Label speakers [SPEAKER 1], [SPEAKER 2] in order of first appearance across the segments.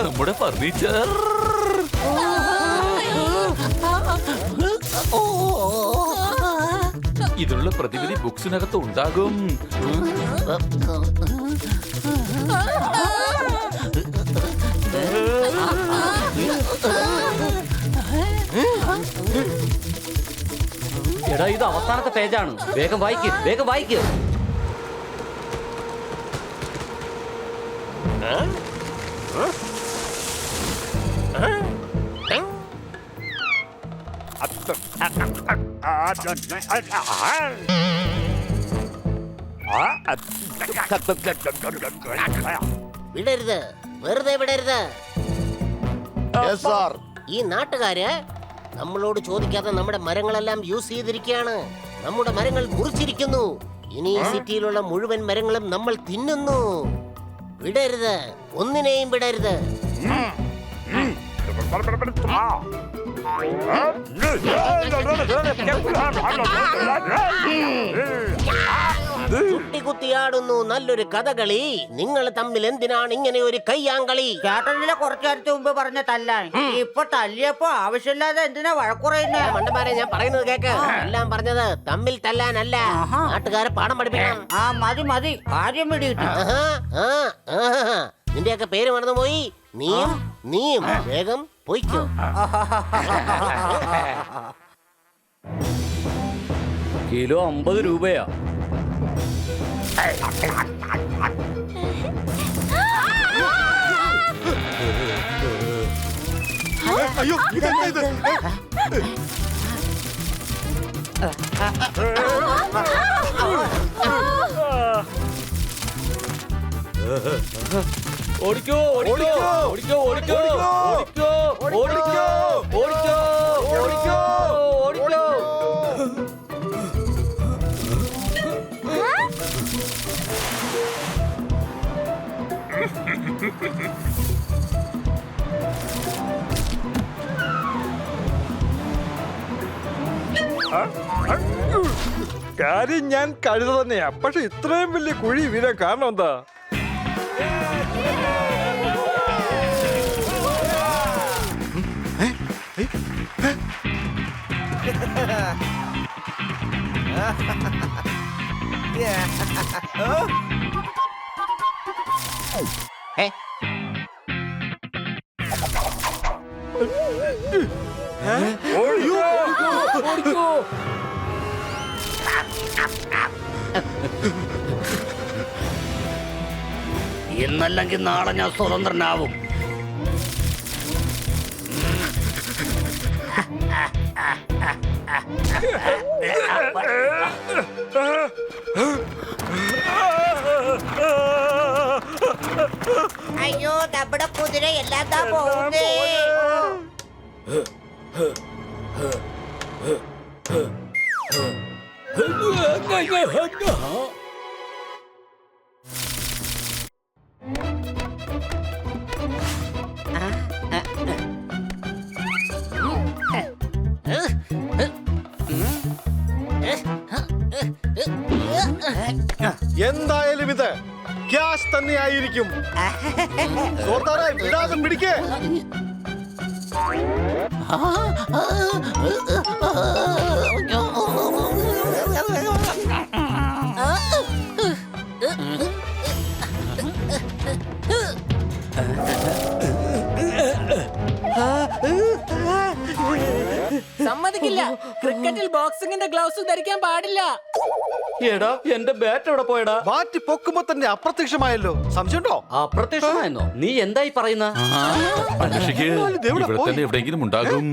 [SPEAKER 1] നമ്മുടെ ഫർണിച്ചർ. ഇതിനുള്ള പ്രതിവിധി ബുക്സിനകത്ത് ഉണ്ടാകും.
[SPEAKER 2] എടാ, ഇത് അവസാനത്തെ പേജാണ്. വേഗം വായിക്ക്, വേഗം വായിക്ക്.
[SPEAKER 3] വിടരുത്, വെറുതെ വിടരുത്. ഈ നാട്ടുകാര് നമ്മളോട് ചോദിക്കാതെ നമ്മുടെ മരങ്ങളെല്ലാം യൂസ് ചെയ്തിരിക്കുകയാണ്. നമ്മുടെ മരങ്ങൾ മുറിച്ചിരിക്കുന്നു. ഇനി ഈ സിറ്റിയിലുള്ള മുഴുവൻ മരങ്ങളും നമ്മൾ തിന്നുന്നു. വിടരുത്, ഒന്നിനെയും വിടരുത്. കുത്തിയാടുന്നു നല്ലൊരു കഥകളി. നിങ്ങൾ തമ്മിൽ എന്തിനാണ് ഇങ്ങനെ ഒരു കയ്യാങ്കളി?
[SPEAKER 4] ചേട്ടനിലെ കുറച്ചേരത്തെ മുമ്പ് പറഞ്ഞ തല്ലാൻ ഇപ്പൊ തല്ലിയപ്പോ ആവശ്യമില്ലാതെ എന്തിനാ വഴക്കുറയുന്നേ?
[SPEAKER 3] മണ്ടന്മാരെ, ഞാൻ പറയുന്നത് കേക്ക്. എല്ലാം പറഞ്ഞത് തമ്മിൽ തല്ലാനല്ല, നാട്ടുകാരെ പാഠം പഠിപ്പിക്കണം.
[SPEAKER 4] ആ മതി മതി, കാര്യം പിടിയിട്ടു.
[SPEAKER 3] നിന്റെയൊക്കെ പേര് മറന്നുപോയി. നീയും വേഗം പൊയ്ക്കോ.
[SPEAKER 2] കിലോ 50 രൂപയാ.
[SPEAKER 5] അയ്യോ, ഇതെന്താ ഇത്?
[SPEAKER 2] ഓടിക്കോ, ഓടിക്കോ, ഓടിക്കോ, ഓടിക്കോ, ഓടിക്കോ, ഓടിക്കോ, ഓടിക്കോ, ഓടിക്കോ, ഓടിക്കോ.
[SPEAKER 5] കാര്യം ഞാൻ കഴുത തന്നെയാ, പക്ഷെ ഇത്രയും വലിയ കുഴി വീഴാൻ കാരണം എന്താ?
[SPEAKER 2] ഇന്നല്ലെങ്കിൽ നാളെ ഞാൻ സ്വതന്ത്രനാവും.
[SPEAKER 4] അയ്യോ, നമ്മുടെ കുതിര എല്ലാത്താ പോകുന്നേ.
[SPEAKER 5] എന്തായാലും ഇത് ക്യാഷ് തന്നെയായിരിക്കും. വിടാതെ പിടിക്കേ.
[SPEAKER 6] സമ്മതിക്കില്ല. ക്രിക്കറ്റിൽ ബോക്സിംഗിന്റെ ഗ്ലൗസ് ധരിക്കാൻ പാടില്ല.
[SPEAKER 2] എടാ, എന്റെ ബാറ്റ് എവിടെ പോയടാ?
[SPEAKER 5] ബാറ്റ് പൊക്കുമ്പോ തന്നെ അപ്രത്യക്ഷമായല്ലോ. സംശയമുണ്ടോ?
[SPEAKER 2] അപ്രത്യക്ഷമായെന്നോ? നീ എന്തായി പറയുന്ന?
[SPEAKER 1] അന്വേഷിക്ക്, ഇവിടെ തന്നെ എവിടെയെങ്കിലും ഉണ്ടാകും.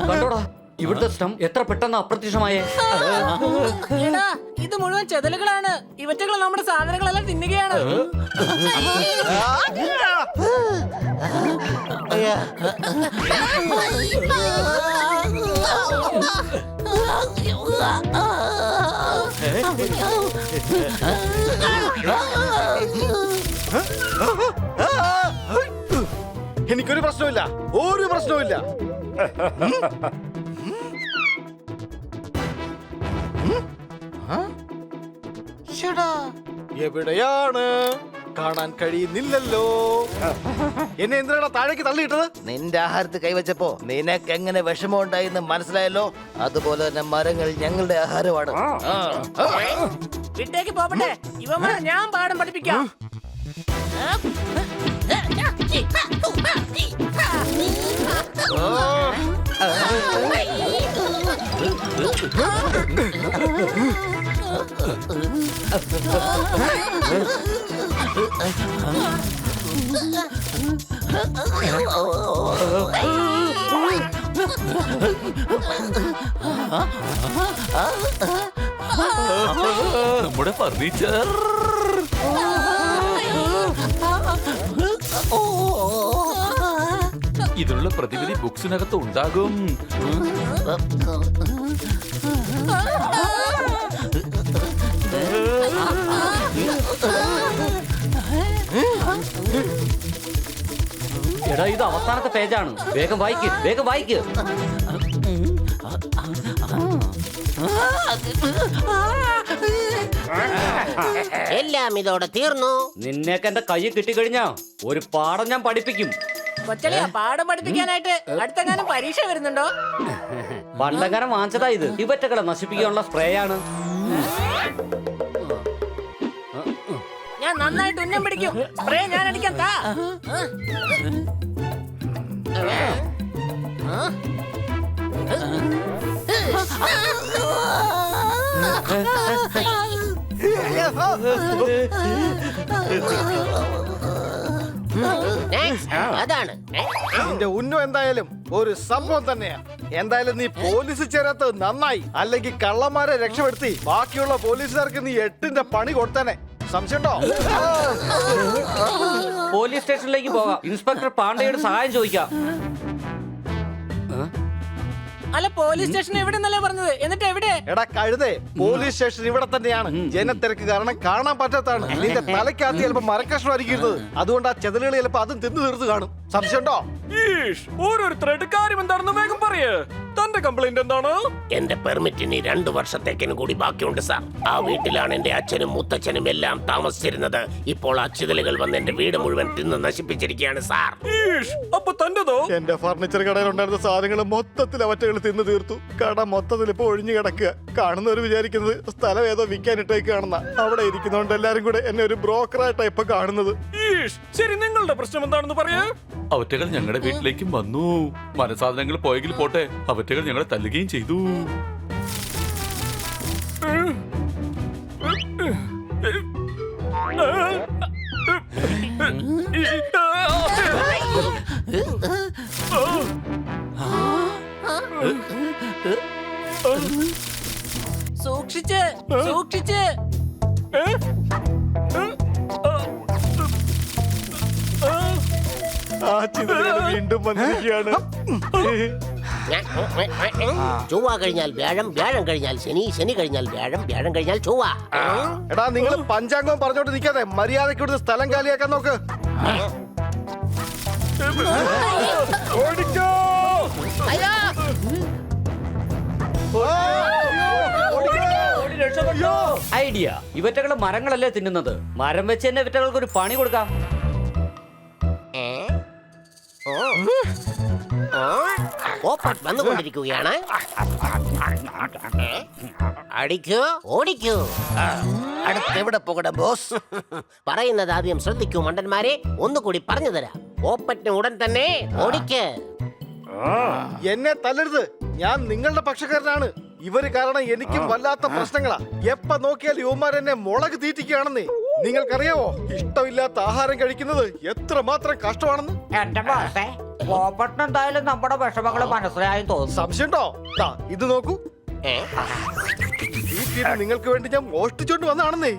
[SPEAKER 2] കണ്ടോടാ, ഇവിടുത്തെ സ്റ്റം എത്ര പെട്ടെന്ന് അപ്രത്യക്ഷമായേ.
[SPEAKER 6] എടാ, ഇത് മുഴുവൻ ചെതലുകളാണ്. ഇവറ്റകൾ നമ്മുടെ സാധനങ്ങളെല്ലാം തിന്നുകയാണ്.
[SPEAKER 5] എനിക്കൊരു പ്രശ്നമില്ല, ഒരു പ്രശ്നവുമില്ല. എവിടെയാണ്? കാണാൻ കഴിയുന്നില്ലല്ലോ. എന്നെ എന്തിനാണ് താഴേക്ക് തള്ളിയിട്ടത്?
[SPEAKER 7] നിന്റെ ആഹാരത്തിൽ കൈവച്ചപ്പോ നിനക്ക് എങ്ങനെ വിഷമം ഉണ്ടായിന്ന് മനസ്സിലായല്ലോ. അതുപോലെ തന്നെ മരങ്ങൾ ഞങ്ങളുടെ ആഹാരമാണ്.
[SPEAKER 6] വിട്ടേക്ക് പോകട്ടെ, ഇവന്മാരെ ഞാൻ പാഠം പഠിപ്പിക്കാം.
[SPEAKER 1] നമ്മുടെ ഫർണിച്ചർ. ഇതിനുള്ള പ്രതിവിധി ബുക്സിനകത്ത് ഉണ്ടാകും.
[SPEAKER 2] എടാ ഇത് അവസാനത്തെ പേജാണ്. വേഗം വായിക്ക്, വേഗം വായിക്ക്.
[SPEAKER 3] എല്ലാം ഇതോടെ തീർന്നു.
[SPEAKER 2] നിന്നെയൊക്കെ എന്റെ കൈ കിട്ടിക്കഴിഞ്ഞാ ഒരു പാഠം ഞാൻ പഠിപ്പിക്കും.
[SPEAKER 6] കൊച്ചളിയാ, പാഠം പഠിപ്പിക്കാനായിട്ട് അടുത്തെങ്ങാനും പരീക്ഷ വരുന്നുണ്ടോ?
[SPEAKER 2] പണ്ടങ്ങനെ വാങ്ങിച്ചതാ ഇത്. ഇവറ്റകളെ നശിപ്പിക്കാനുള്ള സ്പ്രേ ആണ്.
[SPEAKER 6] ഞാൻ നന്നായിട്ട് ഉന്നം പിടിക്കും. സ്പ്രേ ഞാൻ അടിക്കാൻ താ.
[SPEAKER 3] Next. അതാണ്.
[SPEAKER 5] നിന്റെ ഉന്നം എന്തായാലും ഒരു സംഭവം തന്നെയാ. എന്തായാലും നീ പോലീസ് ചേരാത്തത് നന്നായി. അല്ലെങ്കിൽ കള്ളന്മാരെ രക്ഷപ്പെടുത്തി ബാക്കിയുള്ള പോലീസുകാർക്ക് നീ 8ന്റെ പണി കൊടുത്തേനെ. സംശയമുണ്ടോ?
[SPEAKER 2] പോലീസ് സ്റ്റേഷനിലേക്ക് പോകാം. ഇൻസ്പെക്ടർ പാണ്ഡെയോട് സഹായം ചോദിക്കാം.
[SPEAKER 6] അല്ല, പോലീസ് സ്റ്റേഷൻ എവിടെ നിന്നല്ലേ പറഞ്ഞത്? എന്നിട്ട് എവിടെ?
[SPEAKER 5] എടാ കഴുതേ, പോലീസ് സ്റ്റേഷൻ ഇവിടെ തന്നെയാണ്. ജനത്തിരക്ക് കാരണം കാണാൻ പറ്റാത്തതാണ്. നിന്റെ തലക്കകത്ത് ചിലപ്പോ മരക്കഷ്ണമായിരിക്കും ഇരുന്നത്. അതുകൊണ്ട് ആ ചെതലുകൾ ചിലപ്പോ അതും തിന്നു തീർത്ത് കാണും. സംശയമുണ്ടോ?
[SPEAKER 8] ഓരോരുത്തരുടെ കാര്യം എന്താണെന്ന് വേഗം പറയേ. തന്റെ കംപ്ലൈന്റ് എന്താണ്?
[SPEAKER 3] എന്റെ പെർമിറ്റിന് 2 വർഷത്തേക്കിന് കൂടി ബാക്കിയുണ്ട് സാർ. ആ വീട്ടിലാണ് എന്റെ അച്ഛനും മുത്തച്ഛനും എല്ലാം താമസിച്ചിരുന്നത്. ഇപ്പോൾ ആ ചിതലുകൾ വന്ന് എന്റെ വീട് മുഴുവൻ തിന്ന് നശിപ്പിച്ചിരിക്കുകയാണ് സാർ.
[SPEAKER 8] അപ്പൊ തന്റെതോ?
[SPEAKER 5] എന്റെ ഫർണിച്ചർ കടയിൽ ഉണ്ടായിരുന്ന സാധനങ്ങൾ മൊത്തത്തിൽ അവറ്റകൾ തിന്നു തീർത്തു. കട മൊത്തത്തിൽ ഇപ്പൊ ഒഴിഞ്ഞു കിടക്കുക. കാണുന്നവർ വിചാരിക്കുന്നത് സ്ഥലം ഏതോ വിൽക്കാനിട്ടേക്കാണെന്ന. അവിടെ ഇരിക്കുന്നതുകൊണ്ട് എല്ലാരും കൂടെ എന്നെ ഒരു ബ്രോക്കറായിട്ടാ ഇപ്പൊ കാണുന്നത്.
[SPEAKER 8] ശരി, നിങ്ങളുടെ പ്രശ്നം എന്താണെന്ന് പറയാ.
[SPEAKER 1] അവറ്റകൾ ഞങ്ങളുടെ വീട്ടിലേക്കും വന്നു. മനസാധനങ്ങൾ പോയെങ്കിൽ പോട്ടെ, അവറ്റകൾ ഞങ്ങളെ തല്ലുകയും ചെയ്തു.
[SPEAKER 6] സൂക്ഷിച്ച്, സൂക്ഷിച്ച്.
[SPEAKER 5] ആ ചിതലുകൾ വീണ്ടും വന്നിരിക്കുകയാണ്.
[SPEAKER 3] ചൊവ്വ കഴിഞ്ഞാൽ വ്യാഴം, വ്യാഴം കഴിഞ്ഞാൽ ശനി, ശനി കഴിഞ്ഞാൽ വ്യാഴം, വ്യാഴം കഴിഞ്ഞാൽ ചൊവ്വ.
[SPEAKER 5] എടാ നിങ്ങൾ പഞ്ചാംഗം പറഞ്ഞോട്ട് നിൽക്കാതെ മര്യാദയ്ക്ക് ഇവിടുന്ന് സ്ഥലം കാലിയാക്കാൻ നോക്ക്. ഓടിക്കോ!
[SPEAKER 2] ഐഡിയ. ഇവറ്റകള് മരങ്ങളല്ലേ തിന്നുന്നത്. മരം വെച്ച് തന്നെ ഇവറ്റകൾക്ക് ഒരു പണി കൊടുക്കാം.
[SPEAKER 3] ഓപ്പൺ വന്നുകൊണ്ടിരിക്കുകയാണ്. അടിക്കൂ, ഓടിക്കൂ.
[SPEAKER 7] അടുത്തെവിടെ പോകണം ബോസ്?
[SPEAKER 3] പറയുന്നത് ആദ്യം ശ്രദ്ധിക്കൂ മണ്ടന്മാരെ. ഒന്നുകൂടി പറഞ്ഞു തരാം. ഓപ്പറ്റിന് ഉടൻ തന്നെ ഓടിക്ക്.
[SPEAKER 5] എന്നെ തല്ലരുത്. ഞാൻ നിങ്ങളുടെ പക്ഷക്കാരനാണ്. ഇവര് കാരണം എനിക്കും വല്ലാത്ത പ്രശ്നങ്ങളാ. എപ്പ നോക്കിയാൽ യുവമാരെന്നെ മുളക് തീറ്റിക്കുകയാണെന്നേ. നിങ്ങൾക്കറിയാവോ ഇഷ്ടമില്ലാത്ത ആഹാരം കഴിക്കുന്നത് എത്ര മാത്രം കഷ്ടമാണെന്ന്?
[SPEAKER 4] എന്റെ ബോസേ, പോപ്പട്ടിന് എന്തായാലും നമ്മുടെ വിഷമങ്ങള് മനസ്സിലായി തോന്നുന്നു.
[SPEAKER 5] സംശയമുണ്ടോ? ദാ, ഇത് നോക്കൂ. ഈ തീറ്റ നിങ്ങൾക്ക് വേണ്ടി ഞാൻ മോഷ്ടിച്ചോണ്ട് വന്നതാണെന്നേ.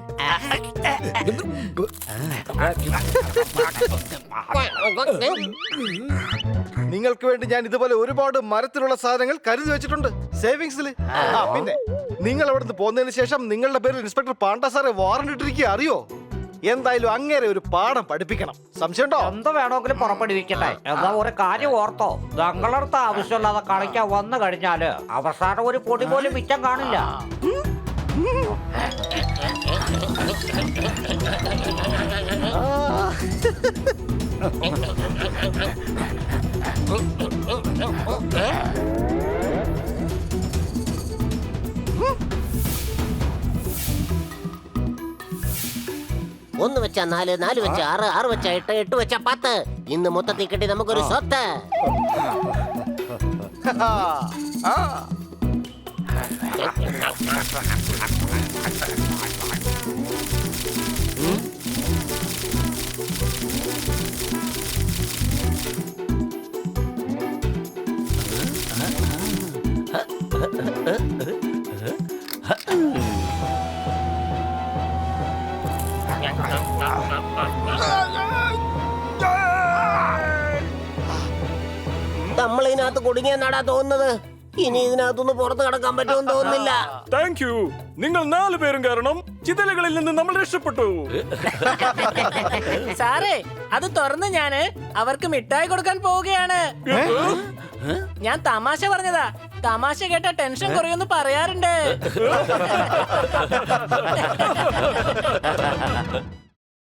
[SPEAKER 5] നിങ്ങൾക്ക് വേണ്ടി ഞാൻ ഇതുപോലെ ഒരുപാട് മരത്തിലുള്ള സാധനങ്ങൾ കരുതി വെച്ചിട്ടുണ്ട് സേവിങ്സിൽ. പിന്നെ നിങ്ങൾ അവിടുന്ന് പോന്നതിന് ശേഷം നിങ്ങളുടെ പേരിൽ ഇൻസ്പെക്ടർ പാണ്ഡ സാറെ വാറണ്ട് ഇട്ടിരിക്കുക അറിയോ? എന്തായാലും അങ്ങേരെ ഒരു പാഠം പഠിപ്പിക്കണം. സംശയമുണ്ടോ?
[SPEAKER 4] എന്ത് വേണമെങ്കിലും പുറപ്പെടുവിക്കട്ടെ. എന്നാ ഒരു കാര്യം ഓർത്തോ, ഞങ്ങളടുത്ത് ആവശ്യമില്ലാതെ കളിക്കാൻ വന്നു കഴിഞ്ഞാല് അവസാനം ഒരു പൊടി പോലും മിച്ചം കാണില്ല.
[SPEAKER 3] ഒന്ന് വെച്ചാ 4, 4 വെച്ചാ 6, 6 വെച്ചാ 8, 8 വെച്ചാ 10. ഇന്ന് മൊത്തത്തിൽ കിട്ടി നമുക്കൊരു സ്വത്ത്. നമ്മൾ ഇതിനകത്ത് കുടുങ്ങിയെന്നാടാ തോന്നുന്നത്. ഇനി ഇതിനകത്തുനിന്ന് പുറത്ത് കടക്കാൻ പറ്റുമെന്ന് തോന്നുന്നില്ല.
[SPEAKER 8] Thank you. നിങ്ങൾ 4 പേരും കാരണം ചിതലുകളിൽ നിന്ന് നമ്മൾ രക്ഷപ്പെട്ടു.
[SPEAKER 6] സാറേ, അത് തുറന്ന് ഞാന് അവർക്ക് മിഠായി കൊടുക്കാൻ പോവുകയാണ്. ഞാൻ തമാശ പറഞ്ഞതാ. തമാശ കേട്ട ടെൻഷൻ കുറയൊന്ന് പറയാറുണ്ട്.